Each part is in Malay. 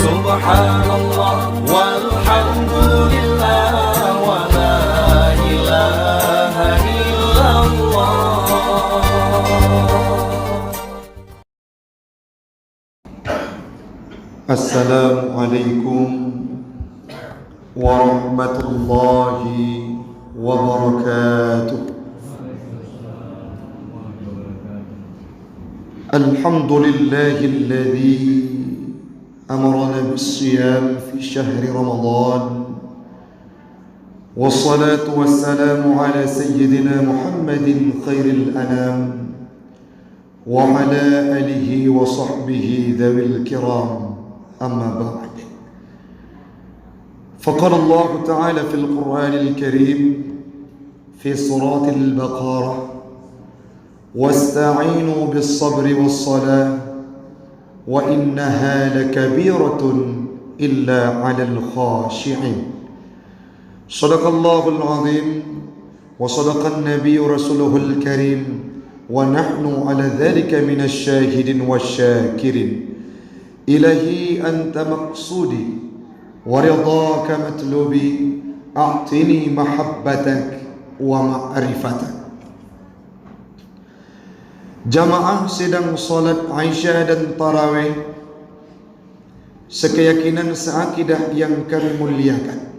Subhanallah walhamdulillah wa la ilaha illallah. Assalamualaikum warahmatullahi wabarakatuh. Alhamdulillahilladzi أمرنا بالصيام في شهر رمضان والصلاة والسلام على سيدنا محمد خير الأنام وعلى آله وصحبه ذوي الكرام أما بعد فقال الله تعالى في القرآن الكريم في سورة البقرة واستعينوا بالصبر والصلاة وإنها لكبيرة إلا على الخاشعين. صدق الله العظيم وصدق النبي رسوله الكريم ونحن على ذلك من الشاهدين والشاكرين. إلهي أنت مقصودي ورضاك مطلوبي أعطني محبتك ومعرفتك. Jamaah sedang salat Aisyah dan Tarawih sekeyakinan seakidah yang kami muliakan.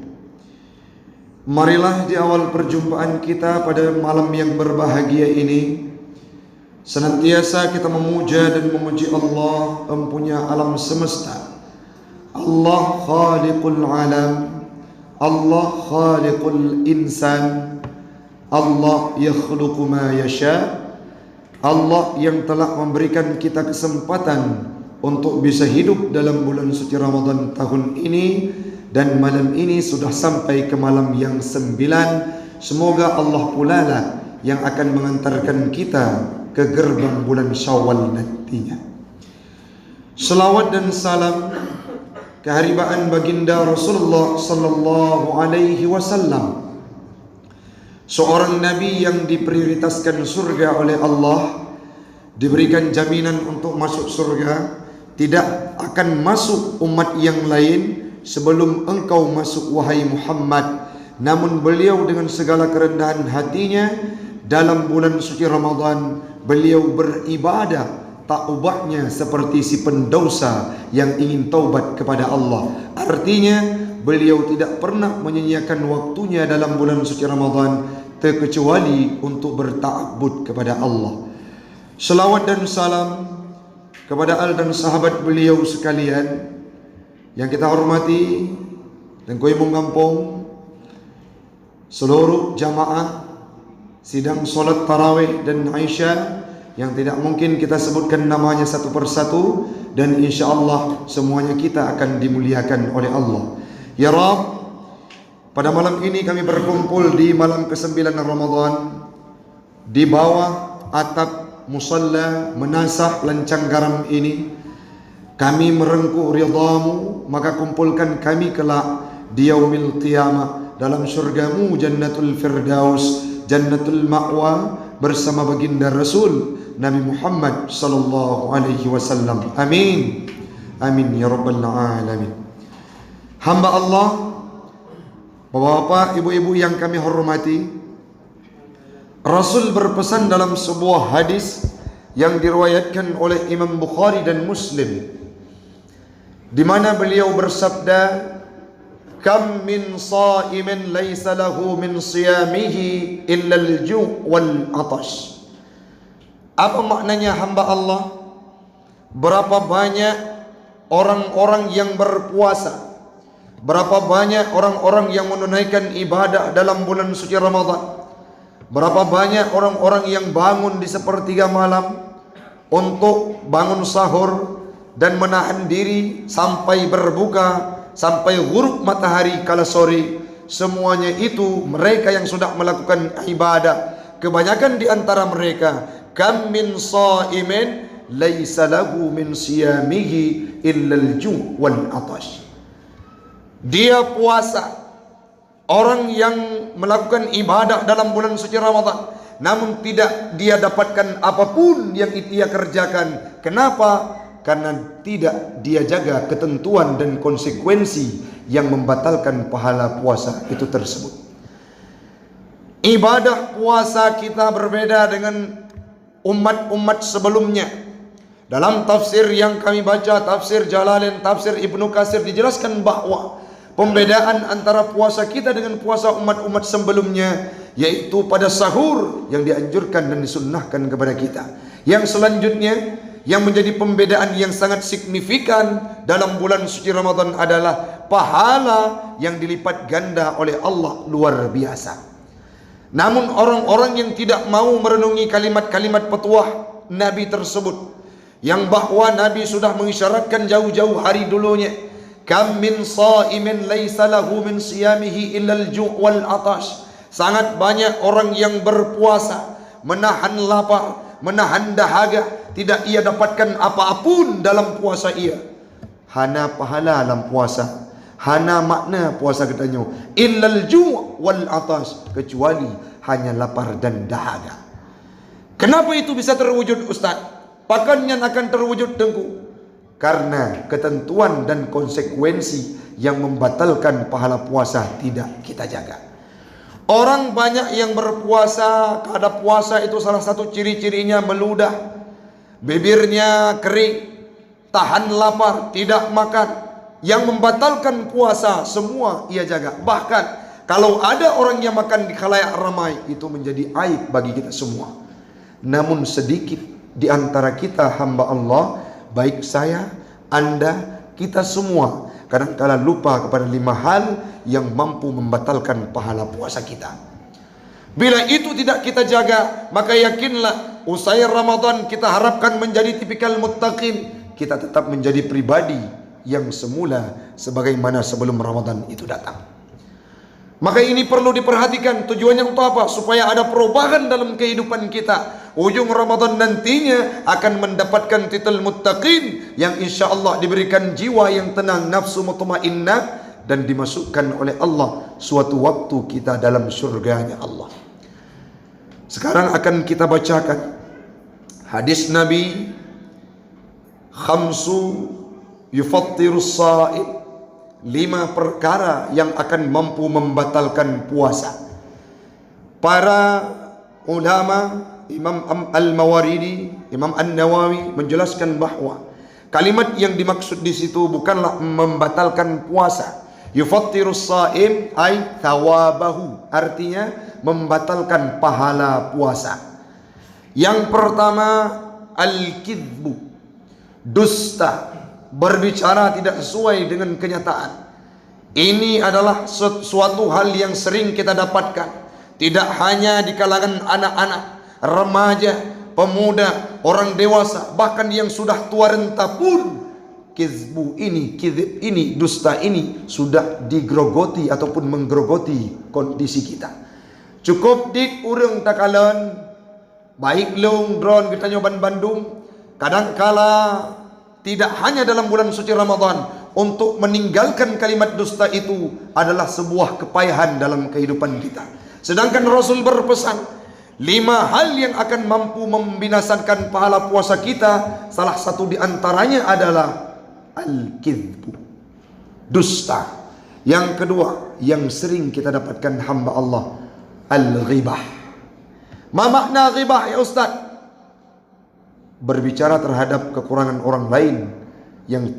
Marilah di awal perjumpaan kita pada malam yang berbahagia ini senantiasa kita memuja dan memuji Allah Empunya alam semesta, Allah khaliqul alam, Allah khaliqul insan, Allah yakhluqu ma yasha. Allah yang telah memberikan kita kesempatan untuk bisa hidup dalam bulan suci Ramadan tahun ini, dan malam ini sudah sampai ke malam yang 9. Semoga Allah pula lah yang akan mengantarkan kita ke gerbang bulan Syawal nantinya. Selawat dan salam keharibaan baginda Rasulullah sallallahu alaihi wasallam, seorang nabi yang diprioritaskan surga oleh Allah, diberikan jaminan untuk masuk surga, tidak akan masuk umat yang lain sebelum engkau masuk wahai Muhammad. Namun beliau dengan segala kerendahan hatinya dalam bulan suci Ramadan, beliau beribadah tak ubahnya seperti si pendosa yang ingin taubat kepada Allah. Artinya beliau tidak pernah menyia-nyiakan waktunya dalam bulan suci Ramadan terkecuali untuk berta'abbud kepada Allah. Selawat dan salam kepada al dan sahabat beliau sekalian yang kita hormati, dan koi menggampung seluruh jamaah sidang solat tarawih dan Aisyah yang tidak mungkin kita sebutkan namanya satu persatu, dan insyaAllah semuanya kita akan dimuliakan oleh Allah. Ya Rabb, pada malam ini kami berkumpul di malam ke-9 Ramadan di bawah atap musalla menasah lancang garam ini. Kami merengkuh ridhamu, maka kumpulkan kami kelak di yaumil qiyamah dalam syurgamu Jannatul Firdaus, Jannatul Ma'wa, bersama baginda Rasul Nabi Muhammad sallallahu alaihi wasallam. Amin. Amin ya rabbal alamin. Hamba Allah, Bapak-bapak, ibu-ibu yang kami hormati, Rasul berpesan dalam sebuah hadis yang diriwayatkan oleh Imam Bukhari dan Muslim, di mana beliau bersabda, "Kam min sha'imin laisa lahu min siyamihi illa al-ju' wal 'atash." Apa maknanya hamba Allah? Berapa banyak orang-orang yang berpuasa, berapa banyak orang-orang yang menunaikan ibadah dalam bulan suci Ramadan, berapa banyak orang-orang yang bangun di sepertiga malam untuk bangun sahur dan menahan diri sampai berbuka, sampai ghurub matahari kala sore. Semuanya itu mereka yang sudah melakukan ibadah. Kebanyakan di antara mereka, kam min sha'imin laisa lahu min siyamihi illa al-ju' wal 'atash. Dia puasa, orang yang melakukan ibadah dalam bulan suci Ramadan, namun tidak dia dapatkan apapun yang ia kerjakan. Kenapa? karena tidak dia jaga ketentuan dan konsekuensi yang membatalkan pahala puasa itu tersebut. Ibadah puasa kita berbeda dengan umat-umat sebelumnya. Dalam tafsir yang kami baca, tafsir Jalalain, tafsir Ibnu Katsir, dijelaskan bahwa pembedaan antara puasa kita dengan puasa umat-umat sebelumnya yaitu pada sahur yang dianjurkan dan disunnahkan kepada kita. Yang selanjutnya yang menjadi pembedaan yang sangat signifikan dalam bulan suci Ramadan adalah pahala yang dilipat ganda oleh Allah luar biasa. Namun orang-orang yang tidak mau merenungi kalimat-kalimat petuah Nabi tersebut, yang bahwa Nabi sudah mengisyaratkan jauh-jauh hari dulunya, kam min shaimin laisa lahu min siyamihi illal ju' wal atash. Sangat banyak orang yang berpuasa, menahan lapar, menahan dahaga, tidak ia dapatkan apapun dalam puasa ia. Hana pahala dalam puasa, hana makna puasa katanya, illal ju' wal atash, kecuali hanya lapar dan dahaga. Kenapa itu bisa terwujud, Ustaz? Pakannya akan terwujud, Tengku? Karena ketentuan dan konsekuensi yang membatalkan pahala puasa tidak kita jaga. Orang banyak yang berpuasa, kada puasa itu salah satu ciri-cirinya meludah, bibirnya kering, tahan lapar, tidak makan. Yang membatalkan puasa semua ia jaga. Bahkan kalau ada orang yang makan di khalayak ramai, itu menjadi aib bagi kita semua. Namun sedikit di antara kita hamba Allah, baik saya, Anda, kita semua kadang-kala lupa kepada 5 hal yang mampu membatalkan pahala puasa kita. Bila itu tidak kita jaga, maka yakinlah usai Ramadan kita harapkan menjadi tipikal muttaqin, kita tetap menjadi pribadi yang semula sebagaimana sebelum Ramadan itu datang. Maka ini perlu diperhatikan, tujuannya untuk apa? Supaya ada perubahan dalam kehidupan kita. Ujung Ramadan nantinya akan mendapatkan titel muttaqin yang insya Allah diberikan jiwa yang tenang, nafsu mutmainnah, dan dimasukkan oleh Allah suatu waktu kita dalam surganya Allah. Sekarang akan kita bacakan hadis Nabi, khamsu yufattirus sha'im, 5 perkara yang akan mampu membatalkan puasa. Para ulama, Imam Al-Mawardi, Imam An-Nawawi menjelaskan bahwa kalimat yang dimaksud di situ bukanlah membatalkan puasa. Yufattirus shaim ay thawabahu, artinya membatalkan pahala puasa. Yang pertama, al-kidbu, dusta, berbicara tidak sesuai dengan kenyataan. Ini adalah suatu hal yang sering kita dapatkan, tidak hanya di kalangan anak-anak, remaja, pemuda, orang dewasa, bahkan yang sudah tua renta pun kizbu ini, kizib ini, dusta ini sudah digrogoti ataupun menggerogoti kondisi kita. Cukup dik urang takalan baik long drone kita nyoban Bandung, kadangkala tidak hanya dalam bulan suci Ramadan, untuk meninggalkan kalimat dusta itu adalah sebuah kepayahan dalam kehidupan kita. Sedangkan Rasul berpesan 5 hal yang akan mampu membinasakan pahala puasa kita. Salah satu di antaranya adalah al-kidbu, dusta. Yang kedua yang sering kita dapatkan hamba Allah, al-ghibah. Ma makna ghibah ya Ustaz? Berbicara terhadap kekurangan orang lain yang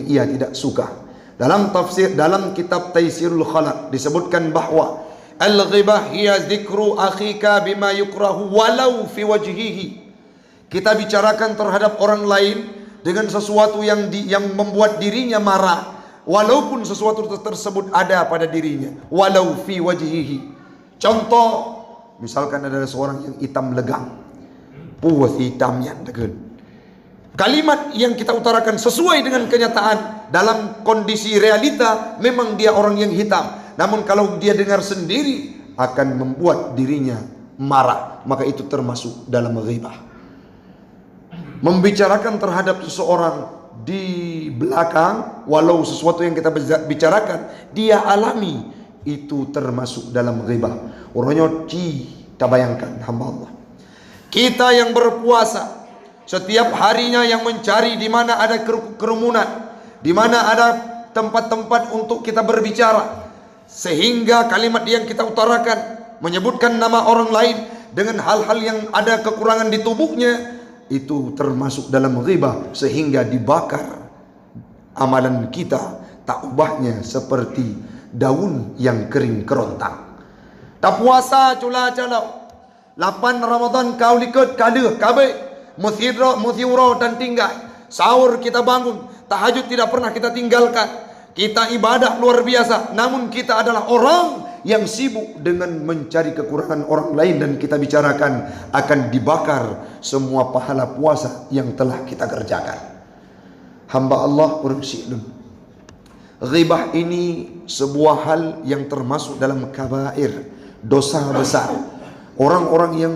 ia tidak suka. Dalam tafsir, dalam kitab Taisirul Khalaq disebutkan bahwa al-ghibah hiya dzikru akhika bima yukrahu walau fi wajhihi. Kita bicarakan terhadap orang lain dengan sesuatu yang membuat dirinya marah, walaupun sesuatu tersebut ada pada dirinya, walau fi wajhihi. Contoh, misalkan ada seorang yang hitam legang, puas hitamnya dengan kalimat yang kita utarakan sesuai dengan kenyataan. Dalam kondisi realita memang dia orang yang hitam, namun kalau dia dengar sendiri akan membuat dirinya marah, maka itu termasuk dalam ghibah. Membicarakan terhadap seseorang di belakang, walau sesuatu yang kita bicarakan dia alami, itu termasuk dalam ghibah. Orangnya tak bayangkan hamba Allah. Kita yang berpuasa setiap harinya yang mencari di mana ada kerumunan, di mana ada tempat-tempat untuk kita berbicara, sehingga kalimat yang kita utarakan menyebutkan nama orang lain dengan hal-hal yang ada kekurangan di tubuhnya, itu termasuk dalam ghibah, sehingga dibakar amalan kita, tak ubahnya seperti daun yang kering kerontang. Tak puasa cula calau 8 Ramadan kau likut kada kabe muthiro dan tinggal. Sahur kita bangun, tahajud tidak pernah kita tinggalkan. Kita ibadah luar biasa, namun kita adalah orang yang sibuk dengan mencari kekurangan orang lain, dan kita bicarakan akan dibakar semua pahala puasa yang telah kita kerjakan. Hamba Allah orang syi'lun, ghibah ini sebuah hal yang termasuk dalam kabair, dosa besar. Orang-orang yang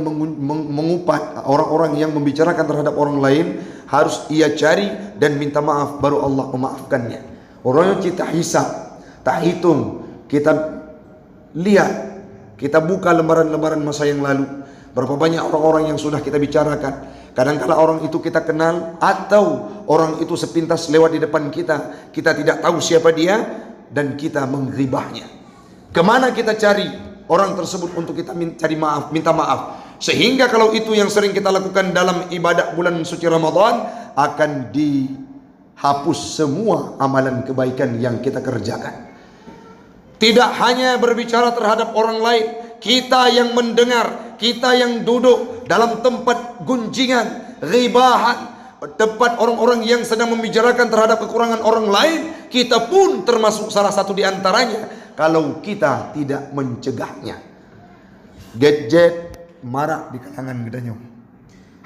mengupat, orang-orang yang membicarakan terhadap orang lain, harus ia cari dan minta maaf, baru Allah memaafkannya. Orang yang kita hisab, tak hitung, kita lihat, kita buka lembaran-lembaran masa yang lalu, berapa banyak orang-orang yang sudah kita bicarakan. Kadang-kala orang itu kita kenal, atau orang itu sepintas lewat di depan kita, kita tidak tahu siapa dia, dan kita mengghibahnya. Kemana kita cari orang tersebut untuk kita cari maaf, minta maaf, sehingga kalau itu yang sering kita lakukan dalam ibadah bulan suci Ramadan, akan dihapus semua amalan kebaikan yang kita kerjakan. Tidak hanya berbicara terhadap orang lain, kita yang mendengar, kita yang duduk dalam tempat gunjingan, ghibahan, tempat orang-orang yang sedang membicarakan terhadap kekurangan orang lain, kita pun termasuk salah satu di antaranya kalau kita tidak mencegahnya. Gadget marak di kalangan gedanya.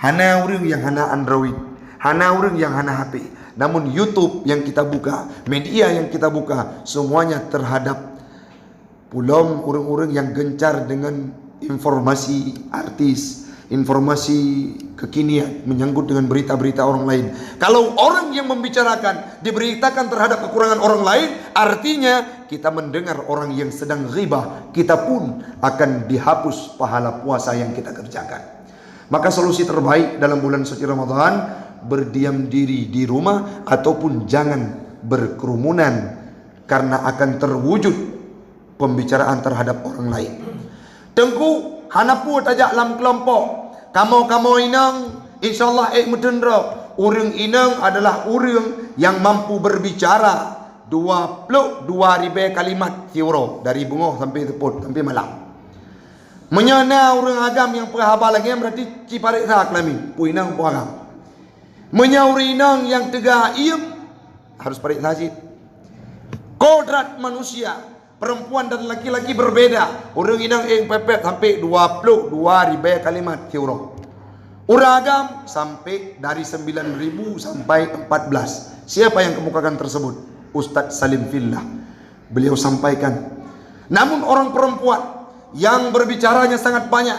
Hana orang yang hana Android, hana orang yang hana HP. Namun YouTube yang kita buka, media yang kita buka, semuanya terhadap pulau orang-orang yang gencar dengan informasi artis, informasi kekinian, menyangkut dengan berita-berita orang lain. Kalau orang yang membicarakan diberitakan terhadap kekurangan orang lain, artinya kita mendengar orang yang sedang ghibah, kita pun akan dihapus pahala puasa yang kita kerjakan. Maka solusi terbaik dalam bulan suci Ramadan, berdiam diri di rumah ataupun jangan berkerumunan, karena akan terwujud pembicaraan terhadap orang lain. Tengku hanapu tajak lam kelompok, kamu inang insyaallah mudendra. Urang inang adalah urang yang mampu berbicara 22 ribu kalimat tiuro, dari bunga sampai teput sampai malam. Menyana orang agam yang perhaba lagi berarti ciparik sak lami pu inang pu agam. Menyauri inang yang tegak iem harus parik sajid. Kodrat manusia, perempuan dan laki-laki berbeda. Orang inang pepet sampai 22 ribu kalimat tiuro. Uragam sampai dari 9.000 sampai 14. Siapa yang kemukakan tersebut? Ustadz Salim Fillah. Beliau sampaikan. Namun orang perempuan yang berbicaranya sangat banyak,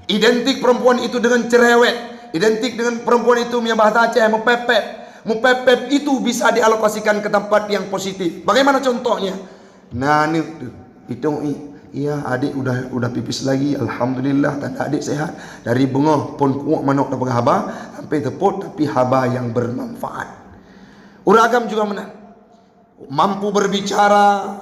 identik perempuan itu dengan cerewet, identik dengan perempuan itu punya bahasa Aceh mepepet. Mepepet itu bisa dialokasikan ke tempat yang positif. Bagaimana contohnya? Nah, ini itu iya adik udah pipis lagi, alhamdulillah, tanda adik sehat. Dari bunga pun kuat manok dapat haba sampai teput, tapi haba yang bermanfaat. Uragam juga menang, mampu berbicara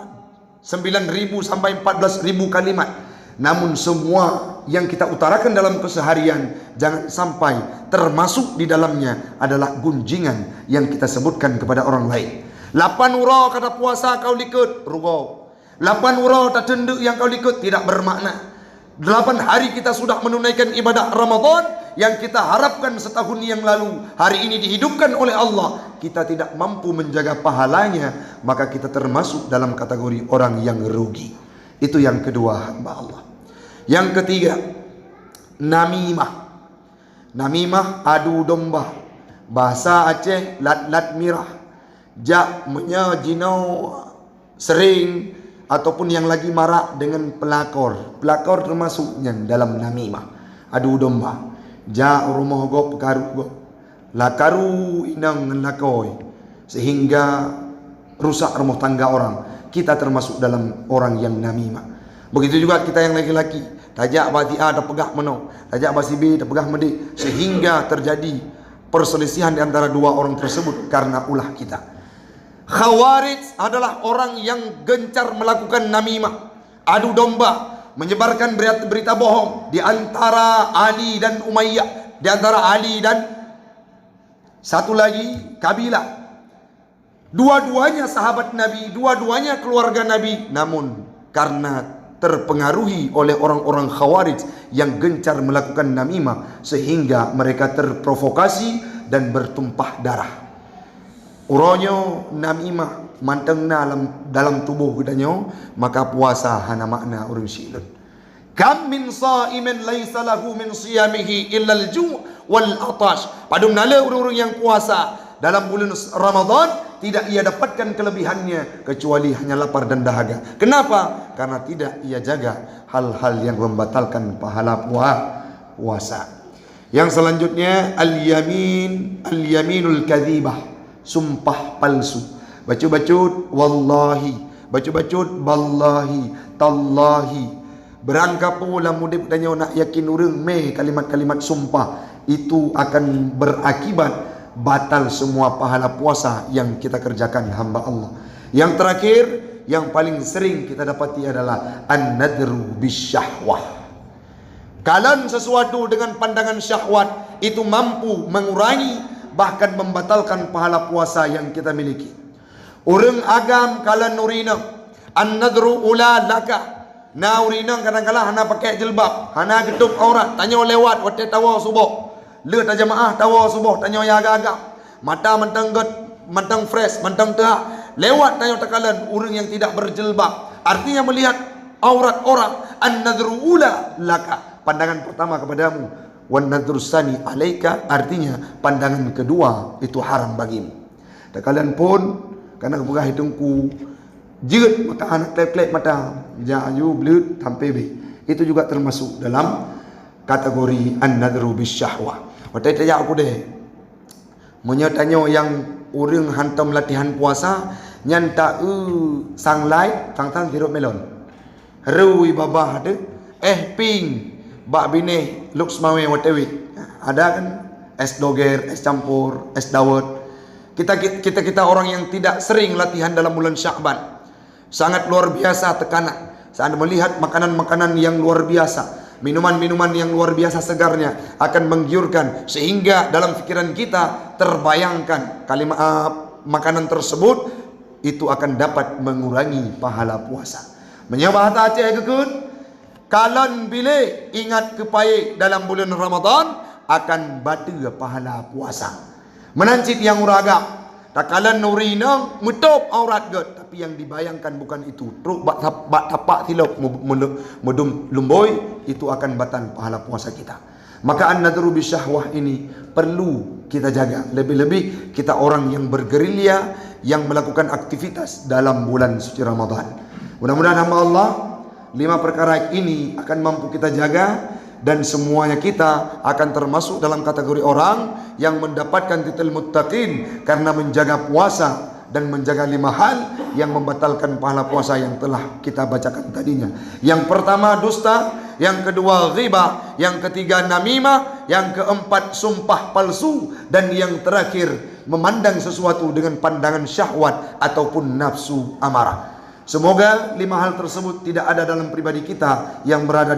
9.000 sampai 14.000 kalimat. Namun semua yang kita utarakan dalam keseharian, jangan sampai termasuk di dalamnya adalah gunjingan yang kita sebutkan kepada orang lain. 8 ura kata puasa kau likut rugo, 8 ura tak tenduk yang kau likut tidak bermakna. 8 hari kita sudah menunaikan ibadah Ramadan yang kita harapkan setahun yang lalu, hari ini dihidupkan oleh Allah, kita tidak mampu menjaga pahalanya, maka kita termasuk dalam kategori orang yang rugi. Itu yang kedua, hamba Allah. Yang ketiga, namimah. Namimah adu domba. Bahasa Aceh lat mirah. Jak menyajinau sering ataupun yang lagi marak dengan pelakor. Pelakor termasuknya dalam namimah, adu domba. Ja rumah go pekaru go, lakaru inang lakoi, sehingga rusak rumah tangga orang. Kita termasuk dalam orang yang namimah. Begitu juga kita yang laki-laki, tajak bati A dah pegah meno, tajak basi B dah pegah medi, sehingga terjadi perselisihan di antara dua orang tersebut karena ulah kita. Khawarij adalah orang yang gencar melakukan namimah, adu domba, menyebarkan berita bohong di antara Ali dan Umayyah, di antara Ali dan satu lagi kabilah. Dua-duanya sahabat Nabi, dua-duanya keluarga Nabi, namun karena terpengaruhi oleh orang-orang Khawarij yang gencar melakukan namimah sehingga mereka terprovokasi dan bertumpah darah. Uronyo namimah mantengna dalam tubuh gedanyo, maka puasa hana makna urang silun. Kam min sa'imin laisa lahu min siyamihi illa al-ju' wal atash. Padum nala urang-urang yang puasa dalam bulan Ramadan tidak ia dapatkan kelebihannya kecuali hanya lapar dan dahaga. Kenapa? Karena tidak ia jaga hal-hal yang membatalkan pahala puasa. Yang selanjutnya al-yaminul kadzibah, sumpah palsu. Bacut-bacut wallahi, bacut-bacut ballahi, tallahi. Berangka pula mudip danyo nak yakin urang meh kalimat-kalimat sumpah itu akan berakibat batal semua pahala puasa yang kita kerjakan hamba Allah. Yang terakhir, yang paling sering kita dapati adalah an-nadru bisyahwah. Kalau sesuatu dengan pandangan syahwat itu mampu mengurangi bahkan membatalkan pahala puasa yang kita miliki. Urang agam kalau nurina an-nadru ula laka. Na urina kadang-kadang hana pakai jilbab, hana getup aurat, tanya lewat waktu tawa subuh. Lihat jemaah tawa subuh tanya ya agak-agak. Mata mentang get, mentang fresh, mentang tehak. Lewat tanya tekalan orang yang tidak berjilbab. Artinya melihat aurat orang. An-nadru ula laka. Pandangan pertama kepadamu. Wan nadru sani alaika. Artinya pandangan kedua itu haram bagimu. Tekalan pun karena kebegah hidungku jeut maka anak klep-klep mata. Ja'ayu belut sampai be. Itu juga termasuk dalam kategori an-nadru bisyahwah. Waktu itu aku deh menyatanya yang orang hantam latihan puasa nyanta sang light tang sirup melon rui babah ada ping bak bine lux mawe watewi ada kan es doger, es campur, es dawet. Kita orang yang tidak sering latihan dalam bulan Sya'ban sangat luar biasa tekanan saat melihat makanan-makanan yang luar biasa, minuman-minuman yang luar biasa segarnya akan menggiurkan sehingga dalam pikiran kita terbayangkan kalimat makanan tersebut itu akan dapat mengurangi pahala puasa. Menyabah Aceh kekun kalan bila ingat kepaik dalam bulan Ramadan akan batu pahala puasa. Menancit yang uragak tak kalan nurina metup aurat get, tapi yang dibayangkan bukan itu. Truk bak tapak silap medum lumboy itu akan batal pahala puasa kita. Maka an-nadru bisyahwah ini perlu kita jaga. Lebih-lebih kita orang yang bergerilya, yang melakukan aktivitas dalam bulan suci Ramadan. Mudah-mudahan hamba Allah 5 perkara ini akan mampu kita jaga dan semuanya kita akan termasuk dalam kategori orang yang mendapatkan titel muttaqin karena menjaga puasa dan menjaga 5 hal yang membatalkan pahala puasa yang telah kita bacakan tadinya. Yang pertama dusta, yang kedua ghibah, yang ketiga namimah, yang keempat sumpah palsu, dan yang terakhir memandang sesuatu dengan pandangan syahwat ataupun nafsu amarah. Semoga 5 hal tersebut tidak ada dalam pribadi kita yang berada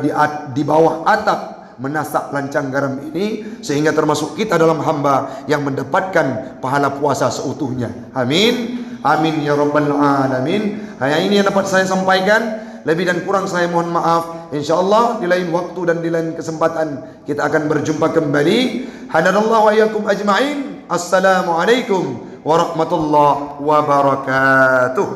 di bawah atap menasak lancang garam ini, sehingga termasuk kita dalam hamba yang mendapatkan pahala puasa seutuhnya. Amin. Amin ya rabbal alamin. Hanya ini yang dapat saya sampaikan. Lebih dan kurang saya mohon maaf. InsyaAllah di lain waktu dan di lain kesempatan kita akan berjumpa kembali. Hadanallahu wa iyyakum ajma'in. Assalamualaikum warahmatullahi wabarakatuh.